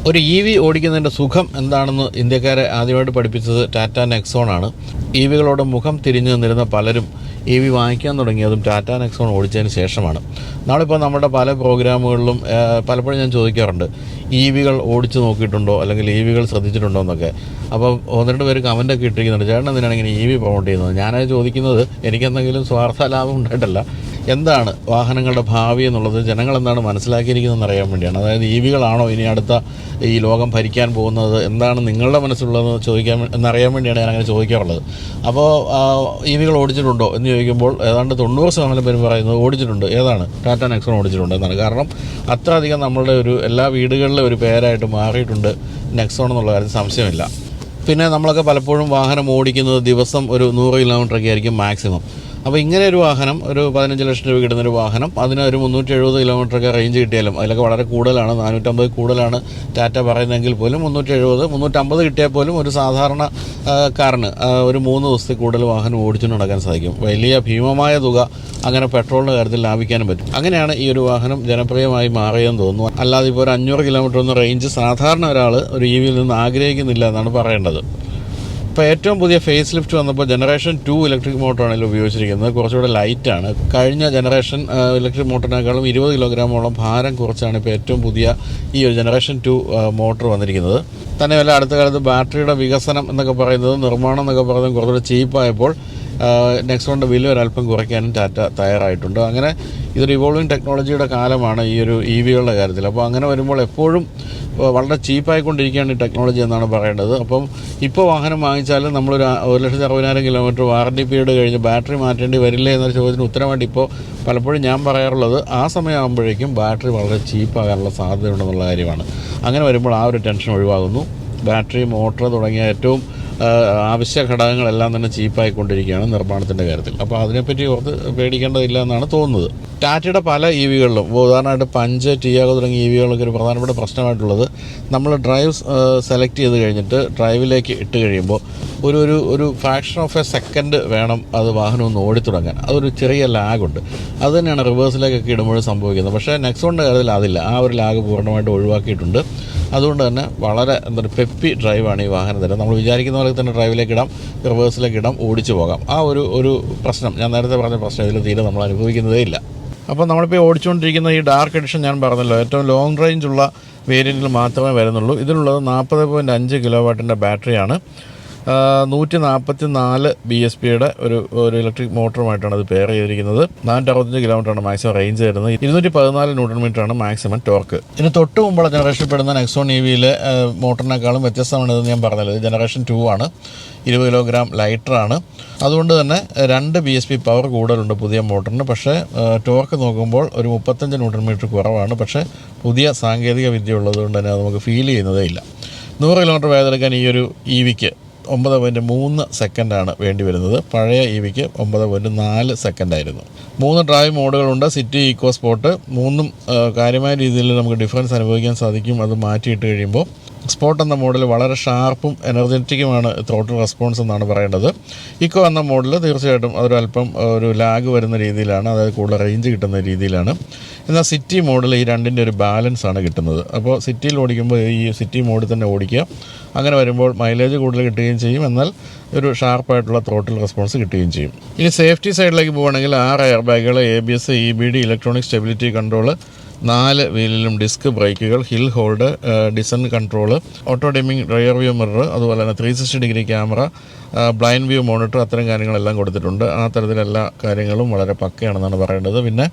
ഒരു EV ഓടിക്കുന്നതിൻ്റെ സുഖം എന്താണെന്ന് ഇന്ത്യക്കാരെ ആദ്യമായിട്ട് പഠിപ്പിച്ചത് ടാറ്റ നെക്സോണാണ്. EVകളോട് മുഖം തിരിഞ്ഞു നിന്നിരുന്ന പലരും EV വാങ്ങിക്കാൻ തുടങ്ങിയതും ടാറ്റ നെക്സോൺ ഓടിച്ചതിന് ശേഷമാണ്. നാളിപ്പോൾ നമ്മുടെ പല പ്രോഗ്രാമുകളിലും പലപ്പോഴും ഞാൻ ചോദിക്കാറുണ്ട് EVകൾ ഓടിച്ച് നോക്കിയിട്ടുണ്ടോ അല്ലെങ്കിൽ EVകൾ ശ്രദ്ധിച്ചിട്ടുണ്ടോ എന്നൊക്കെ. അപ്പോൾ 1-2 പേര് കമൻറ്റൊക്കെ ഇട്ടിരിക്കുന്നുണ്ട്, ചേട്ടൻ എന്തിനാണ് ഇങ്ങനെ EV പ്രൊമോട്ട് ചെയ്യുന്നത്. ഞാനത് ചോദിക്കുന്നത് എനിക്കെന്തെങ്കിലും സ്വാർത്ഥ ലാഭം ഉണ്ടായിട്ടല്ല, എന്താണ് വാഹനങ്ങളുടെ ഭാവി എന്നുള്ളത് ജനങ്ങളെന്താണ് മനസ്സിലാക്കിയിരിക്കുന്നതെന്ന് അറിയാൻ വേണ്ടിയാണ്. അതായത് EVകളാണോ ഇനി അടുത്ത ഈ ലോകം ഭരിക്കാൻ പോകുന്നത്, എന്താണ് നിങ്ങളുടെ മനസ്സിലുള്ളതെന്ന് എന്നറിയാൻ വേണ്ടിയാണ് ഞാൻ അങ്ങനെ ചോദിക്കാറുള്ളത്. അപ്പോൾ EVകൾ ഓടിച്ചിട്ടുണ്ടോ എന്ന് ചോദിക്കുമ്പോൾ ഏതാണ്ട് 90% പേരും പറയുന്നത് ഓടിച്ചിട്ടുണ്ട്. ഏതാണ്? ടാറ്റ നെക്സോൺ ഓടിച്ചിട്ടുണ്ട് എന്നാണ്. കാരണം അത്രയധികം നമ്മളുടെ എല്ലാ വീടുകളിലെ ഒരു പേരായിട്ട് മാറിയിട്ടുണ്ട് നെക്സോൺ എന്നുള്ള കാര്യം സംശയമില്ല. പിന്നെ നമ്മളൊക്കെ പലപ്പോഴും വാഹനം ഓടിക്കുന്നത് ദിവസം ഒരു 100 കിലോമീറ്ററൊക്കെ ആയിരിക്കും മാക്സിമം. അപ്പോൾ ഇങ്ങനെ ഒരു വാഹനം, ഒരു 15 ലക്ഷം രൂപ കിട്ടുന്നൊരു വാഹനം, അതിന് ഒരു 370 കിലോമീറ്ററൊക്കെ റേഞ്ച് കിട്ടിയാലും, അതിലൊക്കെ വളരെ കൂടുതലാണ്, 450 കൂടുതലാണ് ടാറ്റ പറയുന്നതെങ്കിൽ പോലും 370, 350 കിട്ടിയാൽ പോലും ഒരു സാധാരണ കാറിന് ഒരു 3 ദിവസത്തിൽ കൂടുതൽ വാഹനം ഓടിച്ചു നടക്കാൻ സാധിക്കും. വലിയ ഭീമമായ തുക അങ്ങനെ പെട്രോളിൻ്റെ കാര്യത്തിൽ ലാഭിക്കാനും പറ്റും. അങ്ങനെയാണ് ഈ ഒരു വാഹനം ജനപ്രിയമായി മാറിയെന്ന് തോന്നുന്നു. അല്ലാതെ ഇപ്പോൾ ഒരു 500 കിലോമീറ്റർ ഒന്നും റേഞ്ച് സാധാരണ ഒരാൾ ഒരു EVയിൽ നിന്ന് ആഗ്രഹിക്കുന്നില്ല എന്നാണ് പറയേണ്ടത്. ഇപ്പോൾ ഏറ്റവും പുതിയ ഫേസ് ലിഫ്റ്റ് വന്നപ്പോൾ ജനറേഷൻ 2 ഇലക്ട്രിക് മോട്ടറാണ് ഇതിൽ ഉപയോഗിച്ചിരിക്കുന്നത്. കുറച്ചുകൂടെ ലൈറ്റാണ്. കഴിഞ്ഞ ജനറേഷൻ ഇലക്ട്രിക് മോട്ടറിനേക്കാളും 20 കിലോഗ്രാമോളം ഭാരം കുറച്ചാണ് ഇപ്പോൾ ഏറ്റവും പുതിയ ഈ ഒരു ജനറേഷൻ 2 മോട്ടർ വന്നിരിക്കുന്നത്. തന്നെയല്ല അടുത്ത കാലത്ത് ബാറ്ററിയുടെ വികസനം എന്നൊക്കെ പറയുന്നത്, നിർമ്മാണം എന്നൊക്കെ പറയുന്നത് കുറച്ചുകൂടെ ചീപ്പായപ്പോൾ നെക്സോണിൻ്റെ വില ഒരല്പം കുറയ്ക്കാനും ടാറ്റ തയ്യാറായിട്ടുണ്ട്. അങ്ങനെ ഇതൊരു ഇവോൾവിങ് ടെക്നോളജിയുടെ കാലമാണ് ഈ ഒരു EVകളുടെ കാര്യത്തിൽ. അപ്പോൾ അങ്ങനെ വരുമ്പോൾ എപ്പോഴും വളരെ ചീപ്പായിക്കൊണ്ടിരിക്കുകയാണ് ഈ ടെക്നോളജി എന്നാണ് പറയേണ്ടത്. അപ്പം ഇപ്പോൾ വാഹനം വാങ്ങിച്ചാൽ നമ്മളൊരു 1,60,000 കിലോമീറ്റർ വാറണ്ടി പീരീഡ് കഴിഞ്ഞ് ബാറ്ററി മാറ്റേണ്ടി വരില്ലേ എന്നൊരു ചോദ്യത്തിന് ഉത്തരമായിട്ട് ഇപ്പോൾ പലപ്പോഴും ഞാൻ പറയാറുള്ളത് ആ സമയമാകുമ്പോഴേക്കും ബാറ്ററി വളരെ ചീപ്പാകാനുള്ള സാധ്യതയുണ്ടെന്നുള്ള കാര്യമാണ്. അങ്ങനെ വരുമ്പോൾ ആ ഒരു ടെൻഷൻ ഒഴിവാകുന്നു. ബാറ്ററി, മോട്ടർ തുടങ്ങിയ ഏറ്റവും ആവശ്യ ഘടകങ്ങളെല്ലാം തന്നെ ചീപ്പായിക്കൊണ്ടിരിക്കുകയാണ് നിർമ്മാണത്തിൻ്റെ കാര്യത്തിൽ. അപ്പോൾ അതിനെപ്പറ്റി ഓർത്ത് പേടിക്കേണ്ടതില്ല എന്നാണ് തോന്നുന്നത്. ടാറ്റയുടെ പല ഇ വികളിലും, ഉദാഹരണമായിട്ട് പഞ്ച്, ടിയാഗോ തുടങ്ങിയ ഇ വികളൊക്കെ ഒരു പ്രധാനപ്പെട്ട പ്രശ്നമായിട്ടുള്ളത്, നമ്മൾ ഡ്രൈവ് സെലക്ട് ചെയ്ത് കഴിഞ്ഞിട്ട് ഡ്രൈവിലേക്ക് ഇട്ട് കഴിയുമ്പോൾ ഒരു ഫ്രാക്ഷൻ ഓഫ് എ സെക്കൻഡ് വേണം അത് വാഹനം ഒന്ന് ഓടിത്തുടങ്ങാൻ. അതൊരു ചെറിയ ലാഗുണ്ട്. അത് തന്നെയാണ് റിവേഴ്സിലേക്കൊക്കെ ഇടുമ്പോൾ സംഭവിക്കുന്നത്. പക്ഷേ നെക്സോണിൻ്റെ കാര്യത്തിൽ അതില്ല. ആ ഒരു ലാഗ് പൂർണ്ണമായിട്ട് ഒഴിവാക്കിയിട്ടുണ്ട്. അതുകൊണ്ട് തന്നെ വളരെ പെപ്പി ഡ്രൈവാണ് ഈ വാഹനത്തിന്. നമ്മൾ വിചാരിക്കുന്ന പോലെ തന്നെ ഡ്രൈവിലേക്ക് ഇടാം, റിവേഴ്സിലേക്ക് ഇടാം, ഓടിച്ചു പോകാം. ആ ഒരു പ്രശ്നം, ഞാൻ നേരത്തെ പറഞ്ഞ പ്രശ്നം ഇതിൽ തീരെ നമ്മൾ അനുഭവിക്കുന്നതേ ഇല്ല. അപ്പോൾ നമ്മളിപ്പോൾ ഓടിച്ചുകൊണ്ടിരിക്കുന്ന ഈ ഡാർക്ക് എഡിഷൻ ഞാൻ പറഞ്ഞല്ലോ, ഏറ്റവും ലോങ് റേഞ്ചുള്ള വേരിയൻറ്റിൽ മാത്രമേ വരുന്നുള്ളൂ. ഇതിലുള്ളത് 40.5 കിലോവാട്ടിൻ്റെ ബാറ്ററിയാണ്. 144 BSPയുടെ ഒരു ഇലക്ട്രിക് മോട്ടറുമായിട്ടാണ് അത് പെയർ ചെയ്തിരിക്കുന്നത്. 465 കിലോമീറ്ററാണ് മാക്സിമം റേഞ്ച് തരുന്നത്. 214 ന്യൂട്ടൺ മീറ്ററാണ് മാക്സിമം ടോർക്ക്. ഇതിന് തൊട്ട് മുമ്പുള്ള ജനറേഷനിൽപ്പെടുന്ന നെക്സോൺ ഇ വിയിലെ മോട്ടറിനേക്കാളും വ്യത്യസ്തമാണിതെന്ന് ഞാൻ പറഞ്ഞല്ലോ. ഇത് ജനറേഷൻ 2 ആണ്, 20 കിലോഗ്രാം ലൈറ്ററാണ്. അതുകൊണ്ട് തന്നെ 2 BSP പവർ കൂടുതലുണ്ട് പുതിയ മോട്ടറിന്. പക്ഷേ ടോർക്ക് നോക്കുമ്പോൾ ഒരു 35 ന്യൂട്ടൺ മീറ്റർ കുറവാണ്. പക്ഷേ പുതിയ സാങ്കേതിക വിദ്യ ഉള്ളതുകൊണ്ട് തന്നെ അത് നമുക്ക് ഫീൽ ചെയ്യുന്നതേ ഇല്ല. 100 കിലോമീറ്റർ വേഗത്തിലെടുക്കാൻ ഈ ഒരു ഇ വിക്ക് 9.3 സെക്കൻഡാണ് വേണ്ടി വരുന്നത്. പഴയ ഇ വിക്ക് 9.4 സെക്കൻഡായിരുന്നു. 3 ഡ്രൈവ് മോഡുകളുണ്ട്, സിറ്റി, ഈക്കോ, സ്പോർട്ട്. മൂന്നും കാര്യമായ രീതിയിൽ നമുക്ക് ഡിഫറൻസ് അനുഭവിക്കാൻ സാധിക്കും. അത് മാറ്റിയിട്ട് കഴിയുമ്പോൾ സ്പോർട്ട് എന്ന മോഡൽ വളരെ ഷാർപ്പും എനർജറ്റിക്കുമാണ് ത്രോട്ടിൽ റെസ്പോൺസ് എന്നാണ് പറയേണ്ടത്. ഇക്കോ എന്ന മോഡൽ തീർച്ചയായിട്ടും അതൊരല്പം ഒരു ലാഗ് വരുന്ന രീതിയിലാണ്, അതായത് കൂടുതൽ റേഞ്ച് കിട്ടുന്ന രീതിയിലാണ്. എന്നാൽ സിറ്റി മോഡൽ ഈ രണ്ടിൻ്റെ ഒരു ബാലൻസാണ് കിട്ടുന്നത്. അപ്പോൾ സിറ്റിയിൽ ഓടിക്കുമ്പോൾ ഈ സിറ്റി മോഡിൽ തന്നെ ഓടിക്കുക. അങ്ങനെ വരുമ്പോൾ മൈലേജ് കൂടുതൽ കിട്ടുകയും ചെയ്യും, എന്നാൽ ഒരു ഷാർപ്പായിട്ടുള്ള ത്രോട്ടിൽ റെസ്പോൺസ് കിട്ടുകയും ചെയ്യും. ഇനി സേഫ്റ്റി സൈഡിലേക്ക് പോവുകയാണെങ്കിൽ 6 എയർ ബാഗുകൾ, ABS, EBD, electronic stability control, 4 വീലിലും ഡിസ്ക് ബ്രേക്കുകൾ, hill hold, descent control, auto dimming rear view mirror, അതുപോലെ തന്നെ 360 degree camera, blind view monitor, അത്തരം കാര്യങ്ങളെല്ലാം കൊടുത്തിട്ടുണ്ട്. ആ തരത്തിലെല്ലാ കാര്യങ്ങളും വളരെ പക്കയാണെന്നാണ് പറയേണ്ടത്. പിന്നെ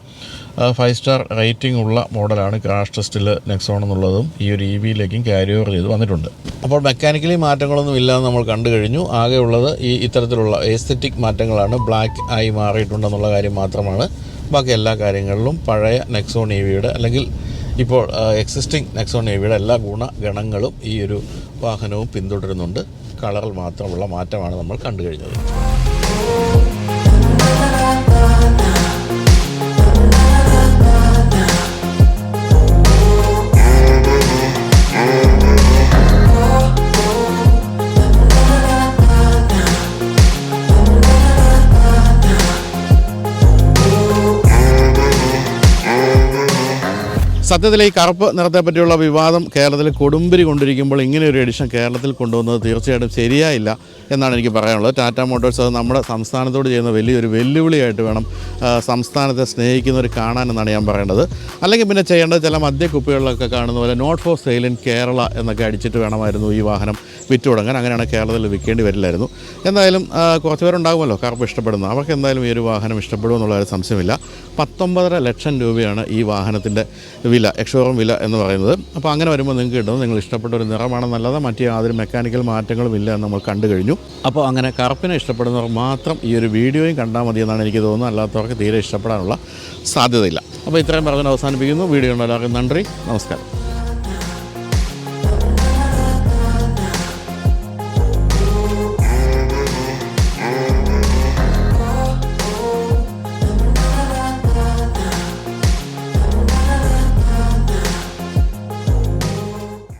5 സ്റ്റാർ റേറ്റിംഗ് ഉള്ള മോഡലാണ് ക്രാഷ് ടെസ്റ്റിൽ നെക്സോൺ എന്നുള്ളതും ഈ ഒരു ഇ വിയിലേക്കും ക്യാരി ഓവർ ചെയ്ത് വന്നിട്ടുണ്ട്. അപ്പോൾ മെക്കാനിക്കലി മാറ്റങ്ങളൊന്നും ഇല്ലാന്ന് നമ്മൾ കണ്ടു കഴിഞ്ഞു. ആകെ ഉള്ളത് ഇത്തരത്തിലുള്ള എസ്തെറ്റിക് മാറ്റങ്ങളാണ്. ബ്ലാക്ക് ആയി മാറിയിട്ടുണ്ടെന്നുള്ള കാര്യം മാത്രമാണ്. ബാക്കി എല്ലാ കാര്യങ്ങളിലും പഴയ നെക്സോൺ ഇ വിയുടെ, അല്ലെങ്കിൽ ഇപ്പോൾ എക്സിസ്റ്റിംഗ് നെക്സോൺ ഇ വിയുടെ എല്ലാ ഗുണഗണങ്ങളും ഈ ഒരു വാഹനവും പിന്തുടരുന്നുണ്ട്. കളറിൽ മാത്രമുള്ള മാറ്റമാണ് നമ്മൾ കണ്ടു കഴിഞ്ഞത്. സത്യത്തിൽ ഈ കറുപ്പ് നിറത്തെ പറ്റിയുള്ള വിവാദം കേരളത്തിൽ കൊടുമ്പിരി കൊണ്ടിരിക്കുമ്പോൾ ഇങ്ങനെ ഒരു എഡിഷൻ കേരളത്തിൽ കൊണ്ടുവന്നത് തീർച്ചയായിട്ടും ശരിയായില്ല എന്നാണ് എനിക്ക് പറയാനുള്ളത്. ടാറ്റ മോട്ടോഴ്സ് അത് നമ്മുടെ സംസ്ഥാനത്തോട് ചെയ്യുന്ന വലിയൊരു വെല്ലുവിളിയായിട്ട് വേണം സംസ്ഥാനത്തെ സ്നേഹിക്കുന്നവർ കാണാനെന്നാണ് ഞാൻ പറയേണ്ടത്. അല്ലെങ്കിൽ പിന്നെ ചെയ്യേണ്ടത് ചില മദ്യക്കുപ്പികളിലൊക്കെ കാണുന്ന പോലെ not for sale in Kerala എന്നൊക്കെ അടിച്ചിട്ട് വേണമായിരുന്നു ഈ വാഹനം വിറ്റ് തുടങ്ങാൻ. അങ്ങനെയാണ് കേരളത്തിൽ വിൽക്കേണ്ടി വരില്ലായിരുന്നു. എന്തായാലും കുറച്ച് പേരുണ്ടാകുമല്ലോ കറുപ്പ് ഇഷ്ടപ്പെടുന്നത്, അവർക്ക് എന്തായാലും ഈ ഒരു വാഹനം ഇഷ്ടപ്പെടുമെന്നുള്ള ഒരു സംശയമില്ല. 19.5 ലക്ഷം രൂപയാണ് ഈ വാഹനത്തിൻ്റെ വില, എക്സ്ഷോറൂം വില എന്ന് പറയുന്നത്. അപ്പോൾ അങ്ങനെ വരുമ്പോൾ നിങ്ങൾക്ക് കിട്ടുന്നത് നിങ്ങൾ ഇഷ്ടപ്പെട്ട ഒരു നിറമാണെന്നല്ലാതെ മറ്റു യാതൊരു മെക്കാനിക്കൽ മാറ്റങ്ങളും ഇല്ല എന്ന് നമ്മൾ കണ്ടു കഴിഞ്ഞു. അപ്പോൾ അങ്ങനെ കറുപ്പിനെ ഇഷ്ടപ്പെടുന്നവർ മാത്രം ഈ ഒരു വീഡിയോയും കണ്ടാൽ മതിയെന്നാണ് എനിക്ക് തോന്നുന്നത്. അല്ലാത്തവർക്ക് തീരെ ഇഷ്ടപ്പെടാനുള്ള സാധ്യതയില്ല. അപ്പോൾ ഇത്രയും പറഞ്ഞ് അവസാനിപ്പിക്കുന്നു. വീഡിയോ എല്ലാവർക്കും നന്ദി, നമസ്കാരം.